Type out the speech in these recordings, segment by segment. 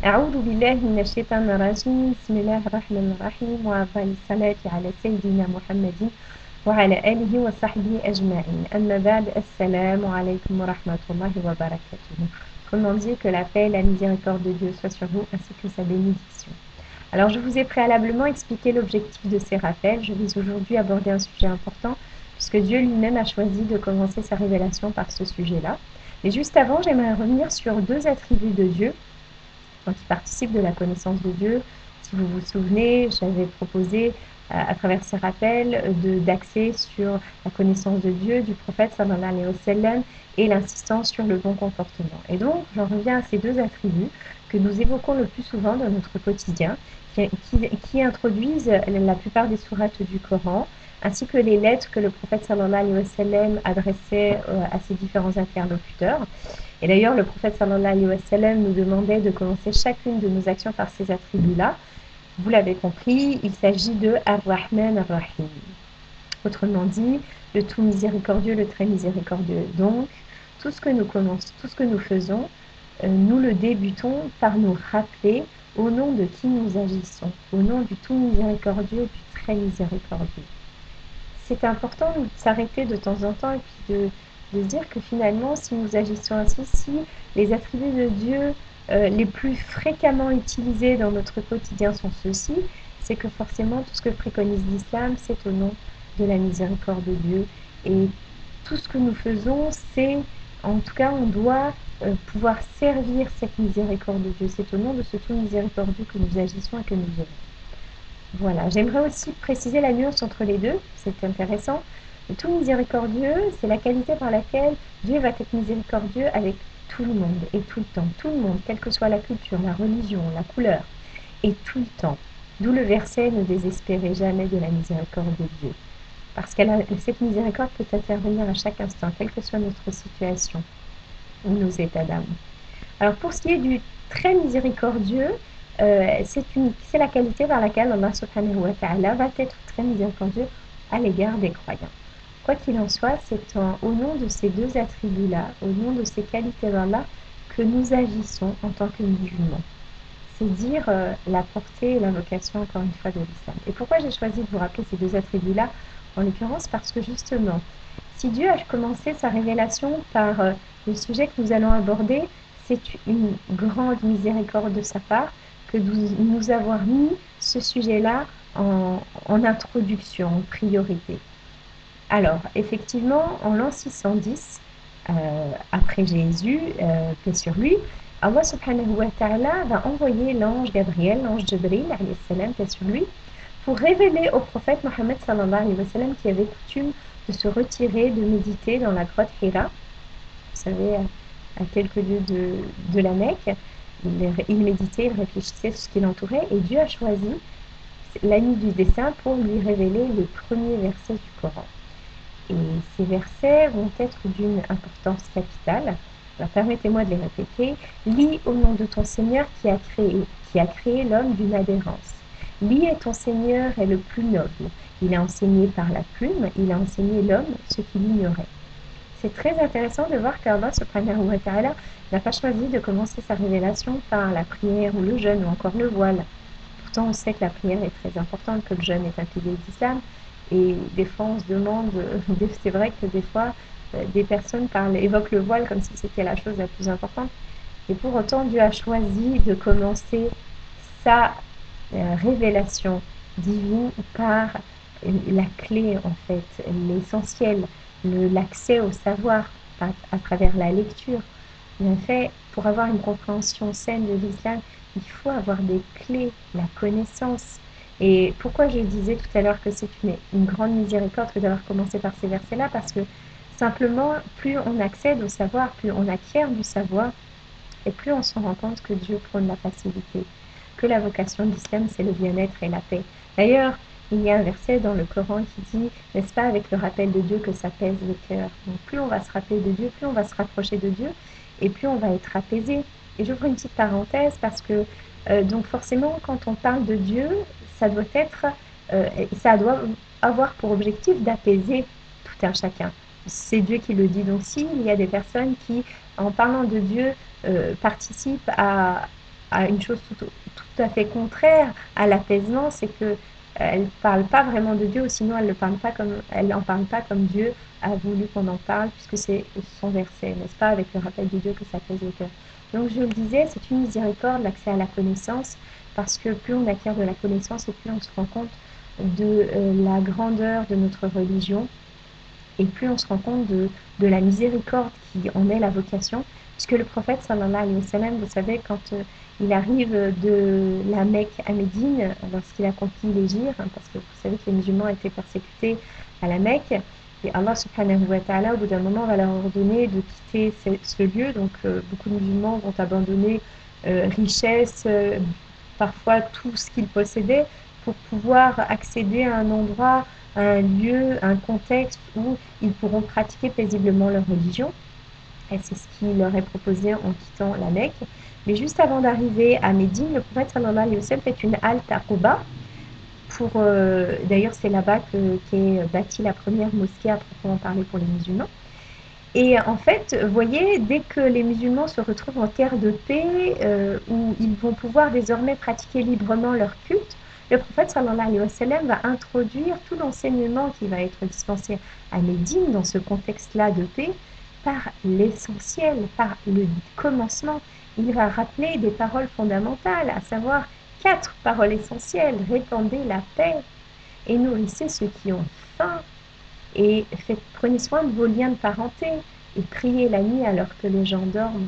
أعوذ بالله من الشيطان الرجيم بسم الله الرحمن الرحيم وأفضل الصلاة على سيدنا محمد وعلى آله وصحبه أجمعين أما بعد السلام عليكم ورحمة الله وبركاته. Comment dire que la paix et la miséricorde de Dieu soient sur vous ainsi que sa bénédiction. Alors je vous ai préalablement expliqué l'objectif de ces rappels. Je vais aujourd'hui aborder un sujet important puisque Dieu lui-même a choisi de commencer sa révélation par ce sujet-là. Mais juste avant, j'aimerais revenir sur deux attributs de Dieu qui participent de la connaissance de Dieu. Si vous vous souvenez, j'avais proposé à travers ces rappels d'axer sur la connaissance de Dieu, du prophète sallallahu alayhi wa sallam et l'insistance sur le bon comportement. Et donc, j'en reviens à ces deux attributs que nous évoquons le plus souvent dans notre quotidien, qui introduisent la plupart des sourates du Coran, ainsi que les lettres que le prophète sallallahu alayhi wa sallam adressait à ses différents interlocuteurs. Et d'ailleurs, le prophète sallallahu alayhi wa sallam nous demandait de commencer chacune de nos actions par ces attributs-là. Vous l'avez compris, il s'agit de Ar-Rahman Ar-Rahim. Autrement dit, le tout miséricordieux, le très miséricordieux. Donc, tout ce que nous faisons, nous le débutons par nous rappeler au nom de qui nous agissons, au nom du tout miséricordieux, du très miséricordieux. C'est important de s'arrêter de temps en temps et puis de se dire que finalement, si nous agissons ainsi, si les attributs de Dieu les plus fréquemment utilisés dans notre quotidien sont ceux-ci, c'est que forcément, tout ce que préconise l'islam, c'est au nom de la miséricorde de Dieu. Et tout ce que nous faisons, c'est, en tout cas, on doit pouvoir servir cette miséricorde de Dieu. C'est au nom de ce tout miséricordieux que nous agissons et que nous vivons. Voilà, j'aimerais aussi préciser la nuance entre les deux, c'est intéressant. Le tout miséricordieux, c'est la qualité par laquelle Dieu va être miséricordieux avec tout le monde et tout le temps. Tout le monde, quelle que soit la culture, la religion, la couleur, et tout le temps. D'où le verset « Ne désespérez jamais de la miséricorde de Dieu ». Parce que cette miséricorde peut intervenir à chaque instant, quelle que soit notre situation ou nos états d'âme. Alors pour ce qui est du très miséricordieux, c'est la qualité par laquelle Allah subhanahu wa ta'ala va être très miséricordieux à l'égard des croyants. Quoi qu'il en soit, c'est au nom de ces deux attributs-là, au nom de ces qualités-là, que nous agissons en tant que musulmans. C'est dire la portée et l'invocation, encore une fois, de l'islam. Et pourquoi j'ai choisi de vous rappeler ces deux attributs-là? En l'occurrence, parce que justement, si Dieu a commencé sa révélation par le sujet que nous allons aborder, c'est une grande miséricorde de sa part que de nous avoir mis ce sujet-là en introduction, en priorité. Alors, effectivement, en l'an 610, après Jésus, paix sur lui, Allah subhanahu wa ta'ala va envoyer l'ange Gabriel, l'ange Jibril, alayhi salam, paix sur lui, pour révéler au prophète Mohammed sallallahu alayhi wa sallam qui avait coutume de se retirer, de méditer dans la grotte Hira. Vous savez, à quelques lieues de la Mecque, il méditait, il réfléchissait sur ce qui l'entourait, et Dieu a choisi la nuit du dessein pour lui révéler les premiers versets du Coran. Et ces versets vont être d'une importance capitale. Alors permettez-moi de les répéter. Lis au nom de ton Seigneur qui a créé l'homme d'une adhérence. Lis et ton Seigneur est le plus noble. Il a enseigné par la plume, il a enseigné l'homme ce qu'il ignorait. C'est très intéressant de voir qu'Allah subhanahu wa ta'ala n'a pas choisi de commencer sa révélation par la prière ou le jeûne ou encore le voile. Pourtant, on sait que la prière est très importante, que le jeûne est un pilier d'islam. Et des fois, on se demande, c'est vrai que des fois, des personnes évoquent le voile comme si c'était la chose la plus importante. Et pour autant, Dieu a choisi de commencer sa révélation divine par la clé, en fait, l'essentiel, l'accès au savoir à travers la lecture. En fait, pour avoir une compréhension saine de l'islam, il faut avoir des clés, la connaissance. Et pourquoi je disais tout à l'heure que c'est une grande miséricorde que d'avoir commencé par ces versets-là? Parce que simplement, plus on accède au savoir, plus on acquiert du savoir, et plus on se rend compte que Dieu prône la facilité, que la vocation de l'islam, c'est le bien-être et la paix. D'ailleurs, il y a un verset dans le Coran qui dit, n'est-ce pas, avec le rappel de Dieu que ça pèse le cœur. Donc plus on va se rappeler de Dieu, plus on va se rapprocher de Dieu, et plus on va être apaisé. Et j'ouvre une petite parenthèse parce que donc forcément, quand on parle de Dieu, ça doit avoir pour objectif d'apaiser tout un chacun. C'est Dieu qui le dit. Donc s'il y a des personnes qui, en parlant de Dieu, participent à à une chose tout à fait contraire à l'apaisement, c'est que elle ne parle pas vraiment de Dieu, ou sinon elle n'en parle pas comme Dieu a voulu qu'on en parle, puisque c'est son verset, n'est-ce pas, avec le rappel de Dieu que ça pèse le cœur. Donc je le disais, c'est une miséricorde, l'accès à la connaissance, parce que plus on acquiert de la connaissance et plus on se rend compte de la grandeur de notre religion, et plus on se rend compte de la miséricorde qui en est la vocation, puisque le prophète sallallahu alayhi wa sallam, vous savez, quand il arrive de la Mecque à Médine, lorsqu'il accomplit l'hégire, parce que vous savez que les musulmans étaient persécutés à la Mecque, et Allah subhanahu wa ta'ala, au bout d'un moment, va leur ordonner de quitter ce lieu, donc beaucoup de musulmans vont abandonner richesse, parfois tout ce qu'ils possédaient, pour pouvoir accéder à un endroit, un lieu, un contexte où ils pourront pratiquer paisiblement leur religion. Et c'est ce qui leur est proposé en quittant la Mecque. Mais juste avant d'arriver à Médine, le prophète sallallahu alayhi wa sallam fait une halte à Quba. D'ailleurs, c'est là-bas qu'est bâtie la première mosquée à proprement parler pour les musulmans. Et en fait, vous voyez, dès que les musulmans se retrouvent en terre de paix, où ils vont pouvoir désormais pratiquer librement leur culte, le prophète sallallahu alayhi wa sallam va introduire tout l'enseignement qui va être dispensé à Médine dans ce contexte-là de paix par l'essentiel, par le commencement. Il va rappeler des paroles fondamentales, à savoir 4 paroles essentielles. Répandez la paix et nourrissez ceux qui ont faim. Et prenez soin de vos liens de parenté et priez la nuit alors que les gens dorment.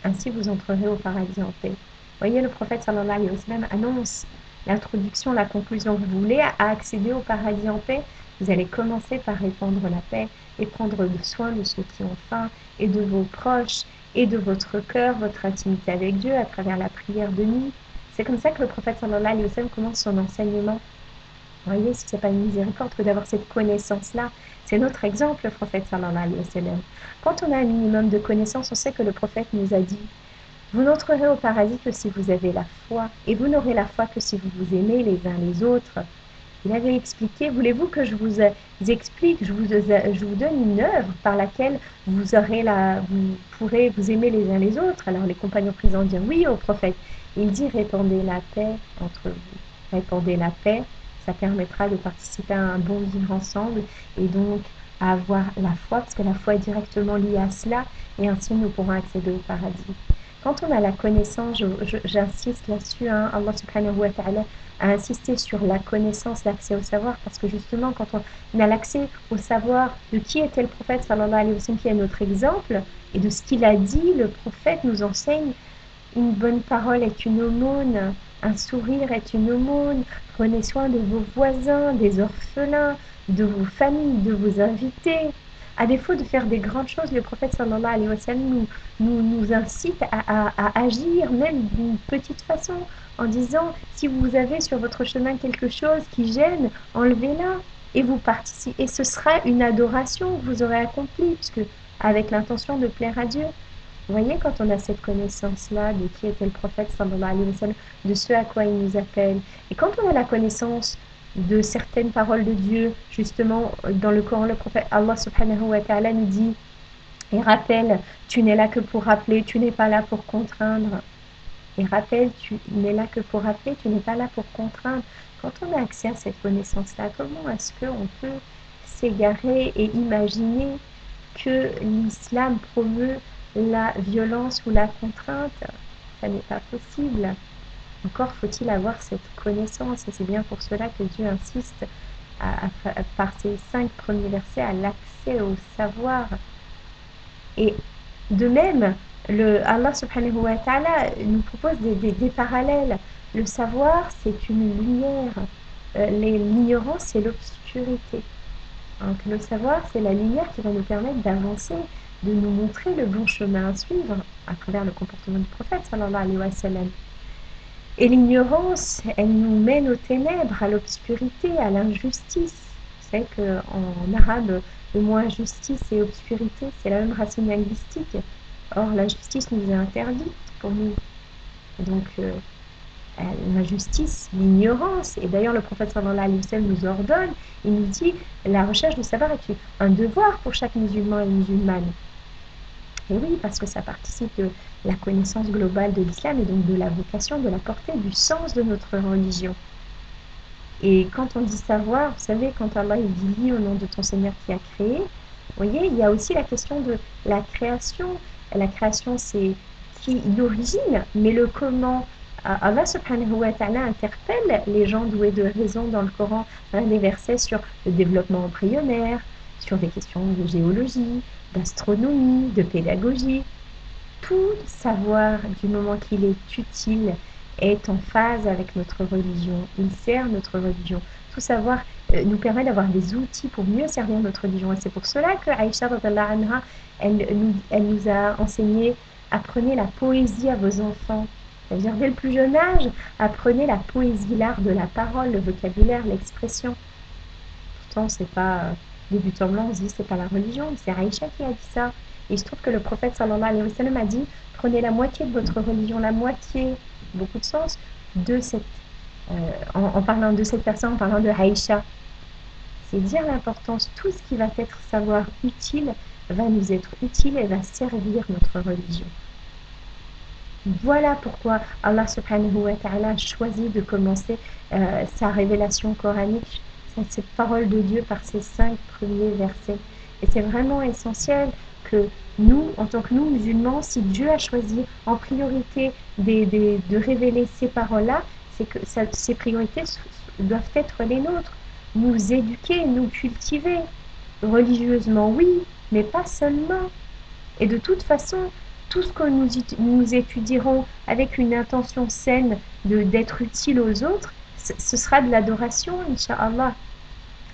Ainsi vous entrerez au paradis en paix. Voyez, le prophète sallallahu alayhi wa sallam annonce l'introduction, la conclusion. Vous voulez accéder au paradis en paix? Vous allez commencer par répandre la paix et prendre soin de ceux qui ont faim et de vos proches et de votre cœur, votre intimité avec Dieu à travers la prière de nuit. C'est comme ça que le prophète sallallahu alayhi wa sallam commence son enseignement. Vous voyez, si ce n'est pas une miséricorde que d'avoir cette connaissance-là. C'est notre exemple, le prophète sallallahu alayhi wa sallam. Quand on a un minimum de connaissances, on sait que le prophète nous a dit « Vous n'entrerez au paradis que si vous avez la foi, et vous n'aurez la foi que si vous vous aimez les uns les autres. » Il avait expliqué « Voulez-vous que je vous explique, je vous donne une œuvre par laquelle vous pourrez vous aimer les uns les autres ?» Alors les compagnons présents dirent « Oui, au prophète. » Il dit « Répandez la paix entre vous. Répandez la paix. » Ça permettra de participer à un bon vivre ensemble et donc à avoir la foi, parce que la foi est directement liée à cela, et ainsi nous pourrons accéder au paradis. Quand on a la connaissance, j'insiste là-dessus, hein, Allah subhanahu wa ta'ala a insisté sur la connaissance, l'accès au savoir, parce que justement quand on a l'accès au savoir de qui était le prophète sallallahu alayhi wa sallam, qui est notre exemple, et de ce qu'il a dit, le prophète nous enseigne une bonne parole est une aumône, un sourire est une aumône. Prenez soin de vos voisins, des orphelins, de vos familles, de vos invités. À défaut de faire des grandes choses, le prophète sallallahu alayhi wa sallam nous incite à agir, même d'une petite façon, en disant si vous avez sur votre chemin quelque chose qui gêne, enlevez-la et vous participez. Et ce sera une adoration que vous aurez accomplie, puisque avec l'intention de plaire à Dieu. Vous voyez, quand on a cette connaissance-là de qui était le prophète, sallallahu alayhi wa sallam, de ce à quoi il nous appelle, et quand on a la connaissance de certaines paroles de Dieu, justement, dans le Coran, le prophète Allah subhanahu wa ta'ala nous dit et rappelle, tu n'es là que pour rappeler, tu n'es pas là pour contraindre. Et rappelle, tu n'es là que pour rappeler, tu n'es pas là pour contraindre. Quand on a accès à cette connaissance-là, comment est-ce qu'on peut s'égarer et imaginer que l'islam promeut la violence ou la contrainte? Ça n'est pas possible. Encore faut-il avoir cette connaissance, et c'est bien pour cela que Dieu insiste par ces 5 premiers versets à l'accès au savoir. Et de même, Allah subhanahu wa ta'ala nous propose des parallèles. Le savoir, c'est une lumière. L'ignorance, c'est l'obscurité. Donc, le savoir, c'est la lumière qui va nous permettre d'avancer, de nous montrer le bon chemin à suivre à travers le comportement du prophète, sallallahu alayhi wa sallam. Et l'ignorance, elle nous mène aux ténèbres, à l'obscurité, à l'injustice. Vous savez qu'en arabe, le mot injustice et obscurité, c'est la même racine linguistique. Or, la justice nous est interdite pour nous. Donc, l'injustice, l'ignorance. Et d'ailleurs, le prophète sallallahu alayhi wa sallam nous ordonne, il nous dit, la recherche du savoir est un devoir pour chaque musulman et musulmane. Et oui, parce que ça participe de la connaissance globale de l'islam et donc de la vocation, de la portée, du sens de notre religion. Et quand on dit savoir, vous savez, quand Allah il dit lis au nom de ton Seigneur qui a créé, vous voyez, il y a aussi la question de la création. La création, c'est qui d'origine, mais le comment. Allah subhanahu wa ta'ala interpelle les gens doués de raison dans le Coran, des versets sur le développement embryonnaire, sur des questions de géologie, d'astronomie, de pédagogie. Tout savoir, du moment qu'il est utile, est en phase avec notre religion. Il sert notre religion. Tout savoir nous permet d'avoir des outils pour mieux servir notre religion. Et c'est pour cela que Aïcha, anha, elle nous a enseigné apprenez la poésie à vos enfants. C'est-à-dire, dès le plus jeune âge, apprenez la poésie, l'art de la parole, le vocabulaire, l'expression. Pourtant, c'est pas des buts en blanc, on se dit c'est pas la religion, c'est Aïcha qui a dit ça. Et il se trouve que le prophète sallallahu alayhi wa sallam a dit prenez la moitié de votre religion, la moitié, beaucoup de sens, de cette, en parlant de cette personne, en parlant de Aïcha. C'est dire l'importance, tout ce qui va être savoir utile va nous être utile et va servir notre religion. Voilà pourquoi Allah subhanahu wa ta'ala a choisi de commencer sa révélation coranique, cette parole de Dieu par ces 5 premiers versets. Et c'est vraiment essentiel que nous, en tant que nous musulmans, si Dieu a choisi en priorité de révéler ces paroles-là, c'est que ces priorités doivent être les nôtres. Nous éduquer, nous cultiver, religieusement oui, mais pas seulement. Et de toute façon, tout ce que nous étudierons avec une intention saine d'être utile aux autres, ce sera de l'adoration, Inch'Allah.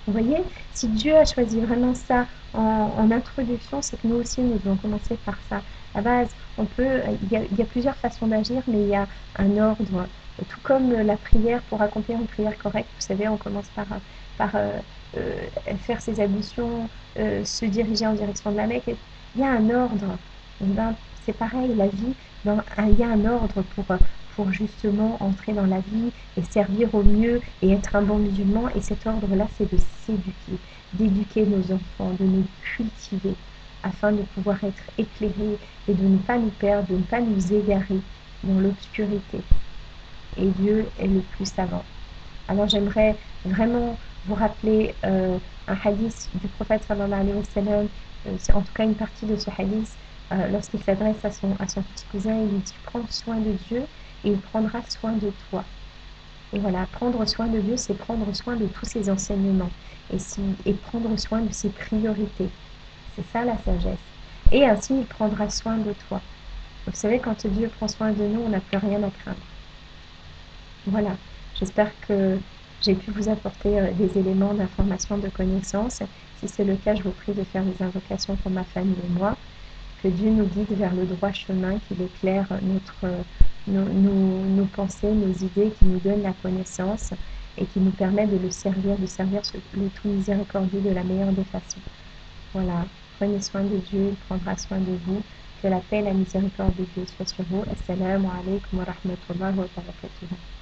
Vous voyez, si Dieu a choisi vraiment ça en introduction, c'est que nous aussi, nous devons commencer par ça. À la base, il y a plusieurs façons d'agir, mais il y a un ordre. Tout comme la prière, pour accomplir une prière correcte, vous savez, on commence par faire ses ablutions, se diriger en direction de la Mecque. Il y a un ordre. Ben, c'est pareil, la vie, il y a un ordre pour justement entrer dans la vie et servir au mieux et être un bon musulman. Et cet ordre-là, c'est de s'éduquer, d'éduquer nos enfants, de nous cultiver afin de pouvoir être éclairés et de ne pas nous perdre, de ne pas nous égarer dans l'obscurité. Et Dieu est le plus savant. Alors j'aimerais vraiment vous rappeler un hadith du prophète sallallahu alayhi wa sallam, c'est en tout cas une partie de ce hadith, lorsqu'il s'adresse à son petit cousin, il lui dit « Prends soin de Dieu et il prendra soin de toi ». Et voilà, prendre soin de Dieu, c'est prendre soin de tous ses enseignements et prendre soin de ses priorités. C'est ça la sagesse. Et ainsi, il prendra soin de toi. Vous savez, quand Dieu prend soin de nous, on n'a plus rien à craindre. Voilà, j'espère que j'ai pu vous apporter des éléments d'information, de connaissance. Si c'est le cas, je vous prie de faire des invocations pour ma famille et moi. Que Dieu nous guide vers le droit chemin, qu'il éclaire nos pensées, nos idées, qu'il nous donne la connaissance et qui nous permet de le servir le tout miséricordieux de la meilleure des façons. Voilà, prenez soin de Dieu, il prendra soin de vous. Que la paix et la miséricorde de Dieu soient sur vous. Assalamu alaikum wa rahmatullahi wa barakatuh.